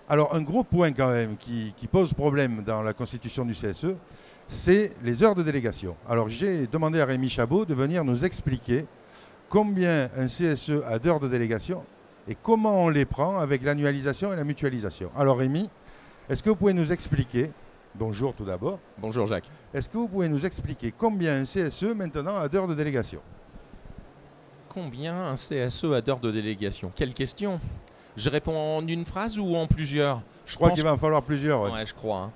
Alors, un gros point quand même qui pose problème dans la constitution du CSE, c'est les heures de délégation. Alors, j'ai demandé à Rémi Chabot de venir nous expliquer combien un CSE a d'heures de délégation et comment on les prend avec l'annualisation et la mutualisation. Alors, Rémi, est-ce que vous pouvez nous expliquer, bonjour tout d'abord. Bonjour Jacques. Est-ce que vous pouvez nous expliquer combien un CSE maintenant a d'heures de délégation? Combien un CSE a d'heures de délégation? Quelle question? Je réponds en une phrase ou en plusieurs? Je crois qu'il va en falloir plusieurs. Ouais, je crois. Hein.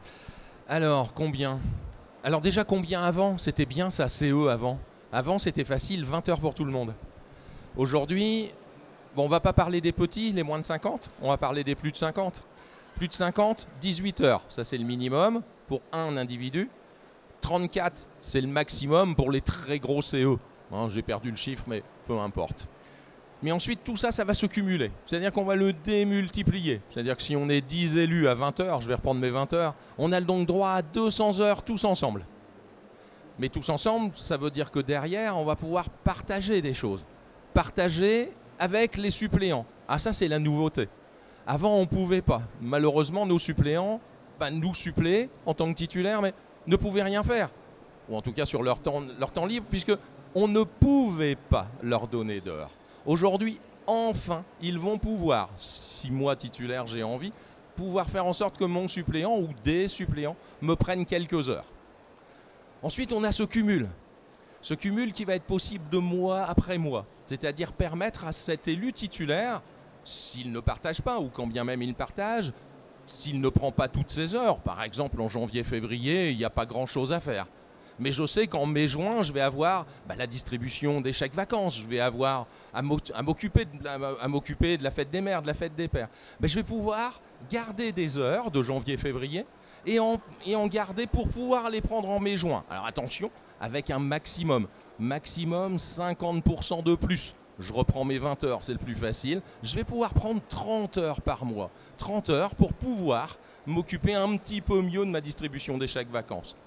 Alors, combien? Alors déjà, combien avant? C'était bien ça, CE avant. Avant, c'était facile, 20 heures pour tout le monde. Aujourd'hui, bon, on ne va pas parler des petits, les moins de 50, on va parler des plus de 50. Plus de 50, 18 heures, ça c'est le minimum pour un individu. 34, c'est le maximum pour les très gros CE. Hein, j'ai perdu le chiffre, mais peu importe. Mais ensuite, tout ça, ça va se cumuler. C'est-à-dire qu'on va le démultiplier. C'est-à-dire que si on est 10 élus à 20 heures, je vais reprendre mes 20 heures, on a donc droit à 200 heures tous ensemble. Mais tous ensemble, ça veut dire que derrière, on va pouvoir partager des choses. Partager avec les suppléants. Ah, ça, c'est la nouveauté. Avant, on ne pouvait pas. Malheureusement, nos suppléants, nous suppléer en tant que titulaires, mais ne pouvaient rien faire. Ou en tout cas sur leur temps libre, puisqu'on ne pouvait pas leur donner d'heures. Aujourd'hui, enfin, ils vont pouvoir, si moi titulaire j'ai envie, pouvoir faire en sorte que mon suppléant ou des suppléants me prennent quelques heures. Ensuite, on a ce cumul. Ce cumul qui va être possible de mois après mois. C'est-à-dire permettre à cet élu titulaire, s'il ne partage pas, ou quand bien même il partage, s'il ne prend pas toutes ses heures, par exemple en janvier-février, il n'y a pas grand-chose à faire. Mais je sais qu'en mai-juin, je vais avoir la distribution des chèques vacances, je vais avoir à m'occuper de la fête des mères, de la fête des pères. Mais je vais pouvoir garder des heures de janvier-février et en garder pour pouvoir les prendre en mai-juin. Alors attention, avec un maximum 50% de plus. Je reprends mes 20 heures, c'est le plus facile. Je vais pouvoir prendre 30 heures par mois. 30 heures pour pouvoir m'occuper un petit peu mieux de ma distribution des chèques vacances.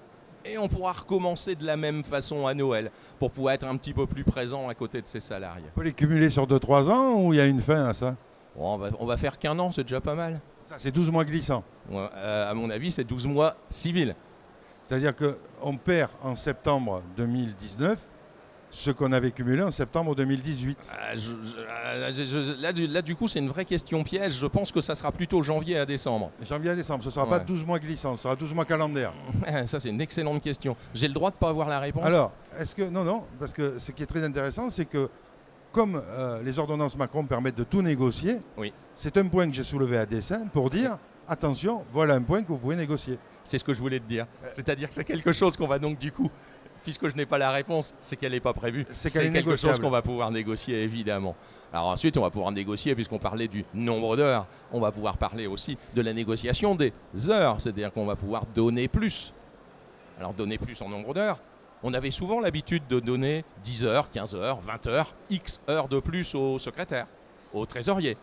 Et on pourra recommencer de la même façon à Noël pour pouvoir être un petit peu plus présent à côté de ses salariés. On peut les cumuler sur 2-3 ans ou il y a une fin à ça? Bon, on va faire qu'un an, c'est déjà pas mal. Ça, c'est 12 mois glissants. Ouais, à mon avis, c'est 12 mois civils. C'est-à-dire qu'on perd en septembre 2019 ce qu'on avait cumulé en septembre 2018. Là, du coup, c'est une vraie question piège. Je pense que ça sera plutôt janvier à décembre. Janvier à décembre, ce ne sera pas 12 mois glissants, ce sera 12 mois calendaires. Ça, c'est une excellente question. J'ai le droit de ne pas avoir la réponse? Alors, est-ce que... Non, parce que ce qui est très intéressant, c'est que comme les ordonnances Macron permettent de tout négocier, oui. C'est un point que j'ai soulevé à dessein pour dire, attention, voilà un point que vous pouvez négocier. C'est ce que je voulais te dire. C'est-à-dire que c'est quelque chose qu'on va donc du coup... Puisque je n'ai pas la réponse, c'est qu'elle n'est pas prévue. C'est quelque chose qu'on va pouvoir négocier, évidemment. Alors ensuite, on va pouvoir négocier, puisqu'on parlait du nombre d'heures, on va pouvoir parler aussi de la négociation des heures. C'est-à-dire qu'on va pouvoir donner plus. Alors donner plus en nombre d'heures. On avait souvent l'habitude de donner 10 heures, 15 heures, 20 heures, X heures de plus au secrétaire, au trésorier,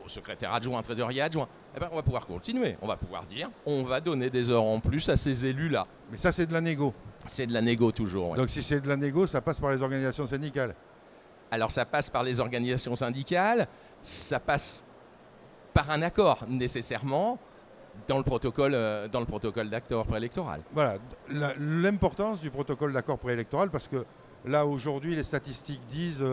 au secrétaire adjoint, trésorier adjoint. Eh bien, on va pouvoir continuer. On va pouvoir dire, on va donner des heures en plus à ces élus-là. Mais ça, c'est de la négo. C'est de la négo toujours. Ouais. Donc si c'est de la négo, ça passe par les organisations syndicales. Alors ça passe par les organisations syndicales, ça passe par un accord nécessairement dans le protocole d'accord préélectoral. Voilà, l'importance du protocole d'accord préélectoral, parce que là aujourd'hui les statistiques disent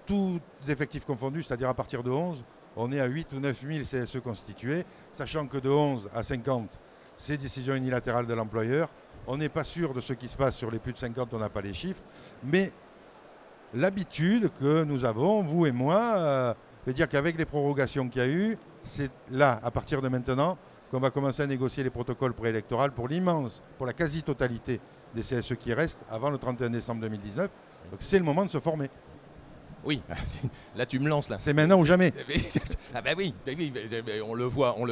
tous effectifs confondus, c'est-à-dire à partir de 11, on est à 8 ou 9 000 CSE constitués, sachant que de 11 à 50, c'est décision unilatérale de l'employeur. On n'est pas sûr de ce qui se passe sur les plus de 50, on n'a pas les chiffres. Mais l'habitude que nous avons, vous et moi, veut dire qu'avec les prorogations qu'il y a eu, c'est là, à partir de maintenant, qu'on va commencer à négocier les protocoles préélectoraux pour la quasi-totalité des CSE qui restent avant le 31 décembre 2019. Donc c'est le moment de se former. Oui, là tu me lances là. C'est maintenant ou jamais. Ah bah oui, on le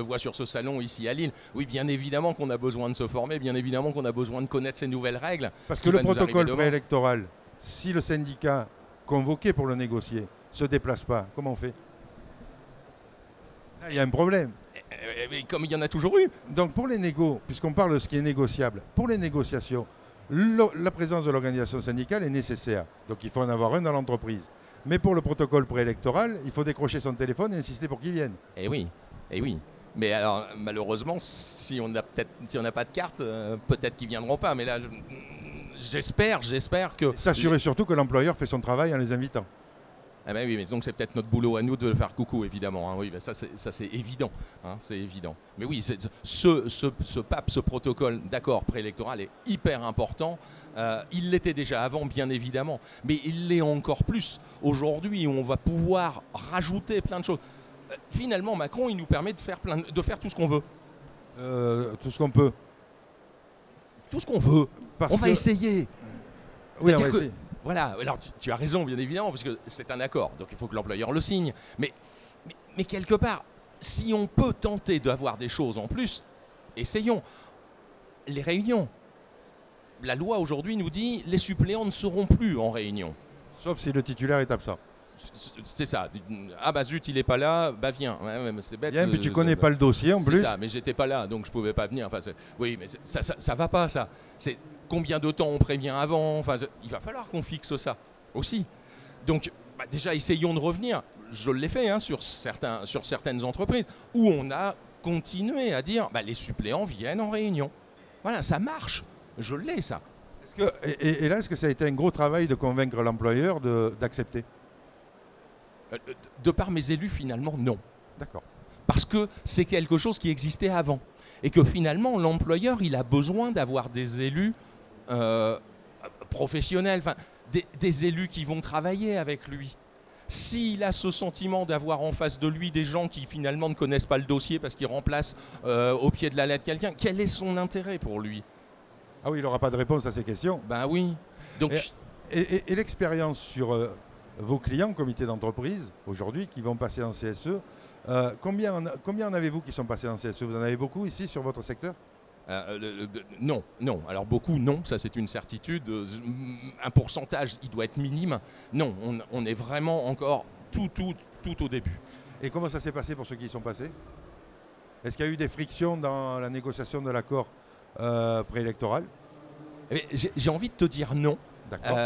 voit sur ce salon ici à Lille. Oui, bien évidemment qu'on a besoin de se former, bien évidemment qu'on a besoin de connaître ces nouvelles règles. Parce que le protocole préélectoral, si le syndicat convoqué pour le négocier ne se déplace pas, comment on fait? Là, il y a un problème. Comme il y en a toujours eu. Donc pour les négos, puisqu'on parle de ce qui est négociable, pour les négociations, la présence de l'organisation syndicale est nécessaire. Donc il faut en avoir un dans l'entreprise. Mais pour le protocole préélectoral, il faut décrocher son téléphone et insister pour qu'il vienne. Eh oui, eh oui. Mais alors, malheureusement, si on n'a pas de carte, peut-être qu'ils ne viendront pas. Mais là, j'espère que... S'assurer surtout que l'employeur fait son travail en les invitant. Ah ben oui, mais donc c'est peut-être notre boulot à nous de le faire coucou, évidemment. Hein. Oui, ben ça c'est évident. Hein, c'est évident. Mais oui, ce PAP, ce protocole d'accord préélectoral est hyper important. Il l'était déjà avant, bien évidemment. Mais il l'est encore plus aujourd'hui, où on va pouvoir rajouter plein de choses. Finalement, Macron, il nous permet de faire tout ce qu'on veut. Tout ce qu'on peut. Tout ce qu'on veut. On va essayer. Oui, on va essayer. Voilà, alors tu as raison, bien évidemment, parce que c'est un accord, donc il faut que l'employeur le signe. Mais quelque part, si on peut tenter d'avoir des choses en plus, essayons. Les réunions. La loi aujourd'hui nous dit les suppléants ne seront plus en réunion. Sauf si le titulaire est absent. C'est ça. Ah bah zut, il n'est pas là, bah viens. Ouais, c'est bête. Bien, mais tu connais pas le dossier en plus. C'est ça, mais j'étais pas là, donc je pouvais pas venir. Enfin, oui, mais ça va pas, ça. C'est combien de temps on prévient avant. Enfin, il va falloir qu'on fixe ça aussi. Donc, déjà, essayons de revenir. Je l'ai fait hein, sur certaines entreprises où on a continué à dire les suppléants viennent en réunion. Voilà, ça marche. Je l'ai, ça. Et là, est-ce que ça a été un gros travail de convaincre l'employeur d'accepter ? De par mes élus, finalement, non. D'accord. Parce que c'est quelque chose qui existait avant. Et que finalement, l'employeur, il a besoin d'avoir des élus professionnels, enfin, des élus qui vont travailler avec lui. S'il a ce sentiment d'avoir en face de lui des gens qui finalement ne connaissent pas le dossier parce qu'ils remplacent au pied de la lettre quelqu'un, quel est son intérêt pour lui ? Ah oui, il n'aura pas de réponse à ces questions. Ben oui. Donc... Et l'expérience sur vos clients, comité d'entreprise, aujourd'hui, qui vont passer en CSE, combien en avez-vous qui sont passés en CSE ? Vous en avez beaucoup ici sur votre secteur ? Non. Alors beaucoup, non, ça c'est une certitude. Un pourcentage, il doit être minime. Non, on est vraiment encore tout au début. Et comment ça s'est passé pour ceux qui y sont passés ? Est-ce qu'il y a eu des frictions dans la négociation de l'accord préélectoral ? J'ai envie de te dire non. D'accord.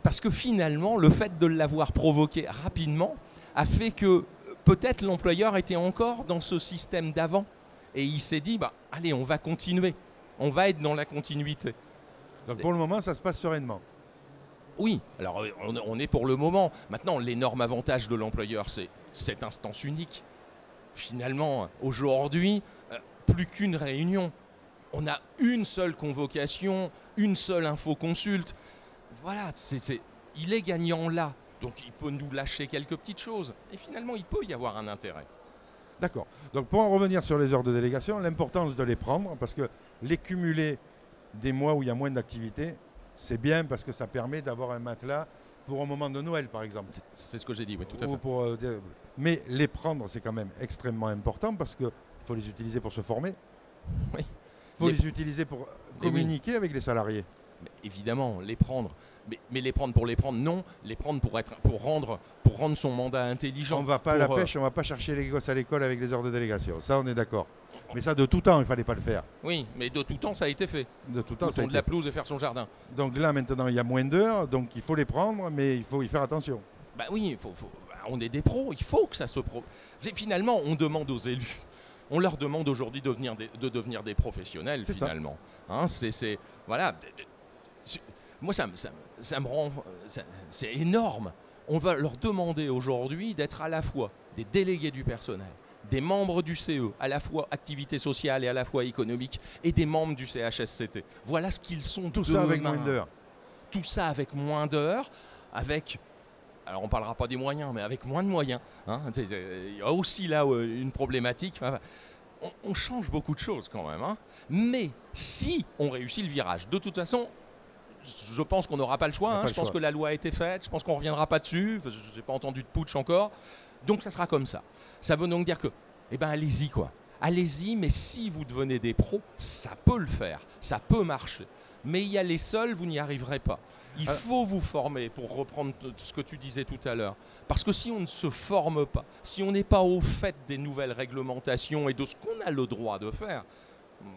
Parce que finalement, le fait de l'avoir provoqué rapidement a fait que peut-être l'employeur était encore dans ce système d'avant. Et il s'est dit, allez, on va continuer. On va être dans la continuité. Donc pour le moment, ça se passe sereinement. Oui, alors on est pour le moment. Maintenant, l'énorme avantage de l'employeur, c'est cette instance unique. Finalement, aujourd'hui, plus qu'une réunion. On a une seule convocation, une seule infoconsulte. Voilà, il est gagnant là. Donc il peut nous lâcher quelques petites choses. Et finalement, il peut y avoir un intérêt. D'accord. Donc pour en revenir sur les heures de délégation, l'importance de les prendre, parce que les cumuler des mois où il y a moins d'activité, c'est bien parce que ça permet d'avoir un matelas pour un moment de Noël, par exemple. C'est ce que j'ai dit, oui, tout à fait. Mais les prendre, c'est quand même extrêmement important parce qu'il faut les utiliser pour se former. Oui. Il faut les utiliser pour communiquer avec les salariés. Mais évidemment, les prendre. Mais les prendre pour les prendre, non. Les prendre pour rendre son mandat intelligent. On ne va pas à la pêche, on ne va pas chercher les gosses à l'école avec les heures de délégation. Ça, on est d'accord. Mais ça, de tout temps, il ne fallait pas le faire. Oui, mais de tout temps, ça a été fait. De tout temps, ça a été de la pelouse et faire son jardin. Donc là, maintenant, il y a moins d'heures, donc il faut les prendre, mais il faut y faire attention. Oui, on est des pros, il faut que ça se... Finalement, on demande aux élus. On leur demande aujourd'hui de devenir des professionnels, c'est finalement. Hein, voilà. Moi, ça me rend... C'est énorme. On va leur demander aujourd'hui d'être à la fois des délégués du personnel, des membres du CE, à la fois activité sociale et à la fois économique, et des membres du CHSCT. Voilà ce qu'ils sont Tout demain. ça avec moins d'heures. Tout ça avec moins d'heures, avec... Alors on ne parlera pas des moyens, mais avec moins de moyens. Hein. Il y a aussi là une problématique. Enfin, on change beaucoup de choses quand même. Hein. Mais si on réussit le virage, de toute façon, je pense qu'on n'aura pas le choix. Hein. Je pense que la loi a été faite. Je pense qu'on ne reviendra pas dessus. Enfin, je n'ai pas entendu de putsch encore. Donc ça sera comme ça. Ça veut donc dire que, allez-y quoi. Allez-y, mais si vous devenez des pros, ça peut le faire. Ça peut marcher. Mais y aller seul, vous n'y arriverez pas. Il faut vous former, pour reprendre ce que tu disais tout à l'heure. Parce que si on ne se forme pas, si on n'est pas au fait des nouvelles réglementations et de ce qu'on a le droit de faire,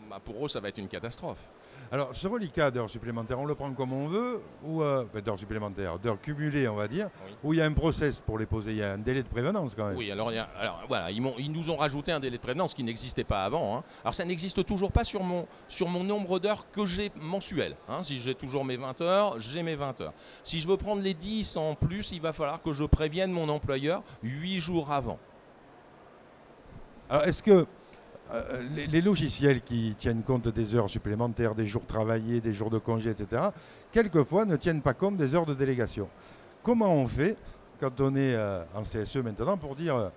bah, pour eux, ça va être une catastrophe. Alors, ce reliquat d'heures supplémentaires, on le prend comme on veut, ou d'heures supplémentaires, d'heures cumulées, on va dire, Oui. où il y a un process pour les poser, il y a un délai de prévenance quand même. Oui, alors, voilà, ils nous ont rajouté un délai de prévenance qui n'existait pas avant. Hein. Alors ça n'existe toujours pas sur mon nombre d'heures que j'ai mensuel. Hein. Si j'ai toujours mes 20 heures, j'ai mes 20 heures. Si je veux prendre les 10 en plus, il va falloir que je prévienne mon employeur 8 jours avant. Alors, est-ce que les logiciels qui tiennent compte des heures supplémentaires, des jours travaillés, des jours de congé, etc., quelquefois ne tiennent pas compte des heures de délégation. Comment on fait quand on est en CSE maintenant pour dire,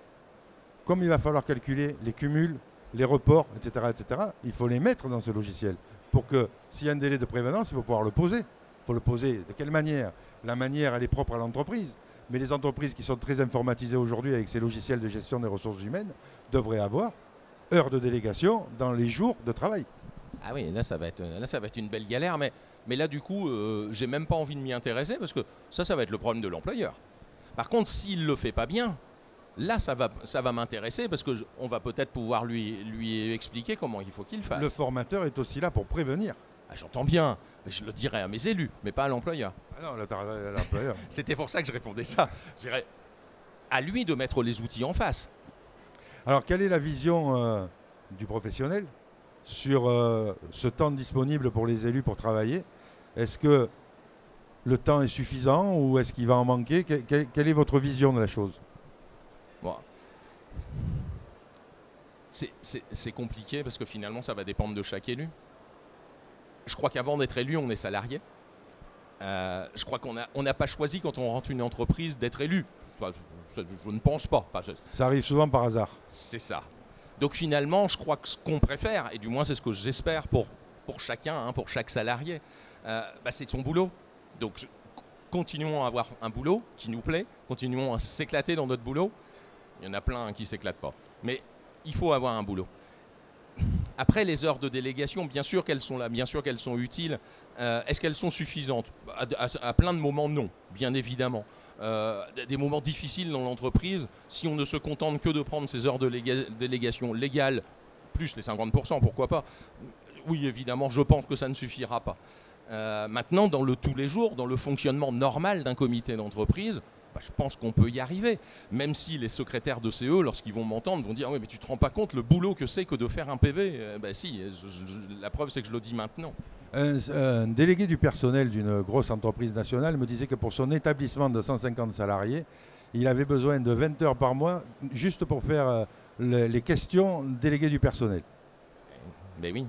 comme il va falloir calculer les cumuls, les reports, etc., il faut les mettre dans ce logiciel pour que s'il y a un délai de prévenance, il faut pouvoir le poser. Il faut le poser de quelle manière? La manière, elle est propre à l'entreprise. Mais les entreprises qui sont très informatisées aujourd'hui avec ces logiciels de gestion des ressources humaines devraient avoir heures de délégation dans les jours de travail. Ah oui, là ça va être une belle galère, mais là du coup, j'ai même pas envie de m'y intéresser parce que ça va être le problème de l'employeur. Par contre, s'il le fait pas bien, là ça va m'intéresser parce qu'on va peut-être pouvoir lui expliquer comment il faut qu'il fasse. Le formateur est aussi là pour prévenir. Ah, j'entends bien, mais je le dirai à mes élus, mais pas à l'employeur. Ah non, là, t'as l'employeur. C'était pour ça que je répondais ça. Je dirais à lui de mettre les outils en face. Alors, quelle est la vision du professionnel sur ce temps disponible pour les élus pour travailler? Est-ce que le temps est suffisant ou est-ce qu'il va en manquer? Quelle est votre vision de la chose? Bon. C'est compliqué parce que finalement, ça va dépendre de chaque élu. Je crois qu'avant d'être élu, on est salarié. Je crois qu'on n'a pas choisi quand on rentre une entreprise d'être élu. Enfin, je ne pense pas. Enfin, ça arrive souvent par hasard. C'est ça. Donc finalement, je crois que ce qu'on préfère, et du moins c'est ce que j'espère pour chacun, hein, pour chaque salarié, c'est son boulot. Donc continuons à avoir un boulot qui nous plaît, continuons à s'éclater dans notre boulot. Il y en a plein qui ne s'éclatent pas. Mais il faut avoir un boulot. Après, les heures de délégation, bien sûr qu'elles sont là, bien sûr qu'elles sont utiles. Est-ce qu'elles sont suffisantes? À plein de moments, non, bien évidemment. Des moments difficiles dans l'entreprise, si on ne se contente que de prendre ces heures de délégation légales, plus les 50%, pourquoi pas? Oui, évidemment, je pense que ça ne suffira pas. Maintenant, dans le tous les jours, dans le fonctionnement normal d'un comité d'entreprise, je pense qu'on peut y arriver. Même si les secrétaires de CE, lorsqu'ils vont m'entendre, vont dire oui, mais tu ne te rends pas compte le boulot que c'est que de faire un PV. Si, la preuve c'est que je le dis maintenant. Un délégué du personnel d'une grosse entreprise nationale me disait que pour son établissement de 150 salariés, il avait besoin de 20 heures par mois juste pour faire les questions délégués du personnel. Mais oui.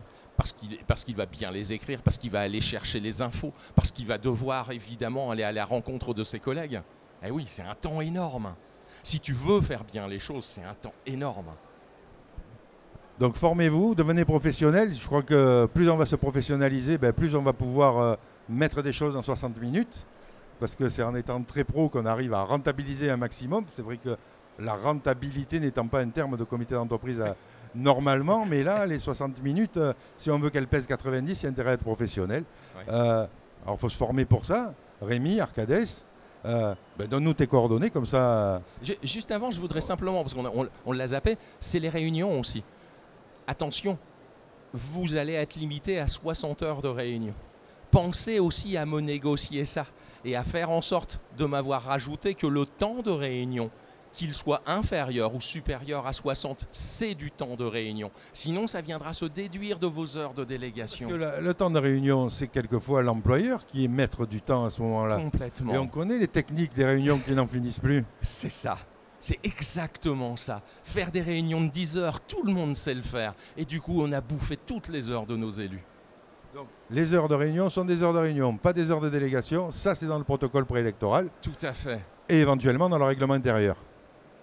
Parce qu'il va bien les écrire, parce qu'il va aller chercher les infos, parce qu'il va devoir évidemment aller à la rencontre de ses collègues. Eh oui, c'est un temps énorme. Si tu veux faire bien les choses, c'est un temps énorme. Donc formez-vous, devenez professionnel. Je crois que plus on va se professionnaliser, plus on va pouvoir mettre des choses en 60 minutes. Parce que c'est en étant très pro qu'on arrive à rentabiliser un maximum. C'est vrai que la rentabilité n'étant pas un terme de comité d'entreprise normalement, mais là, les 60 minutes, si on veut qu'elles pèsent 90, il y a intérêt à être professionnel. Ouais. Alors il faut se former pour ça. Rémi, Arcades. Donne-nous tes coordonnées comme ça. Juste avant, je voudrais simplement, parce qu'on l'a zappé, c'est les réunions aussi. Attention, vous allez être limité à 60 heures de réunion. Pensez aussi à me négocier ça et à faire en sorte de m'avoir rajouté que le temps de réunion, qu'il soit inférieur ou supérieur à 60, c'est du temps de réunion. Sinon, ça viendra se déduire de vos heures de délégation. Parce que le temps de réunion, c'est quelquefois l'employeur qui est maître du temps à ce moment-là. Complètement. Et on connaît les techniques des réunions qui n'en finissent plus. C'est ça. C'est exactement ça. Faire des réunions de 10 heures, tout le monde sait le faire. Et du coup, on a bouffé toutes les heures de nos élus. Donc, les heures de réunion sont des heures de réunion, pas des heures de délégation. Ça, c'est dans le protocole préélectoral. Tout à fait. Et éventuellement dans le règlement intérieur.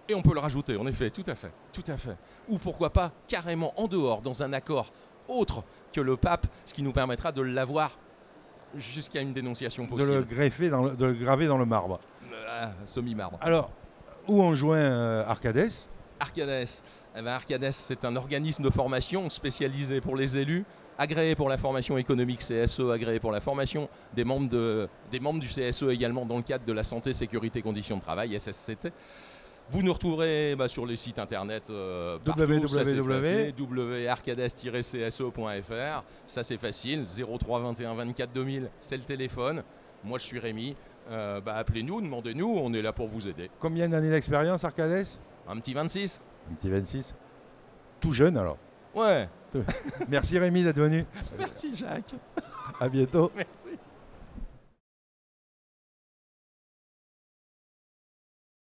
Et on peut le rajouter, en effet, tout à fait, tout à fait. Ou pourquoi pas, carrément en dehors, dans un accord autre que le pape, ce qui nous permettra de l'avoir jusqu'à une dénonciation possible. De le graver dans le marbre. Semi-marbre. Alors, où on joint Arcades? Arcades. Arcades, c'est un organisme de formation spécialisé pour les élus, agréé pour la formation économique CSE, agréé pour la formation des membres du CSE également dans le cadre de la santé, sécurité, conditions de travail, SSCT. Vous nous retrouverez sur les sites internet www.arcades-cse.fr. Ça c'est facile, 03 21 24 2000, c'est le téléphone. Moi je suis Rémi. Appelez-nous, demandez-nous, on est là pour vous aider. Combien d'années d'expérience, Arcades? Un petit 26. Un petit 26. Tout jeune alors. Ouais. Merci Rémi d'être venu. Merci Jacques. À bientôt. Merci.